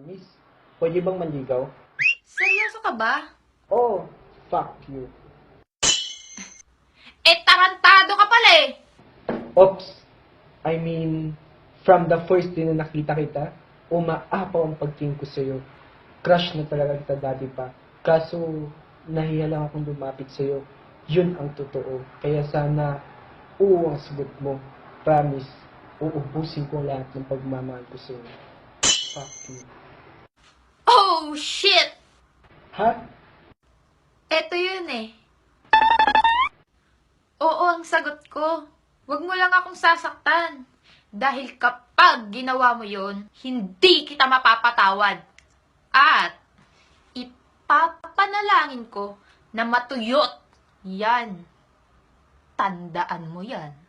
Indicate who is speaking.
Speaker 1: Miss, pwede bang manligaw?
Speaker 2: Seryoso ka ba?
Speaker 1: Oh, fuck you.
Speaker 2: Tarantado ka pala eh!
Speaker 1: Oops! I mean, from the first day na nakita kita, umaapaw ang pagtingin ko sa'yo. Crush na talaga kita dati pa. Kaso, nahiya lang akong lumapit sa'yo. Yun ang totoo. Kaya sana, oo ang sagot mo. Promise, uubusin ko lahat ng pagmamahal ko sa'yo. Fuck you.
Speaker 2: Oh, shit!
Speaker 1: Ha?
Speaker 2: Eto yun eh. Oo ang sagot ko. Huwag mo lang akong sasaktan. Dahil kapag ginawa mo yun, hindi kita mapapatawad. At ipapanalangin ko na matuyot. Yan. Tandaan mo yan.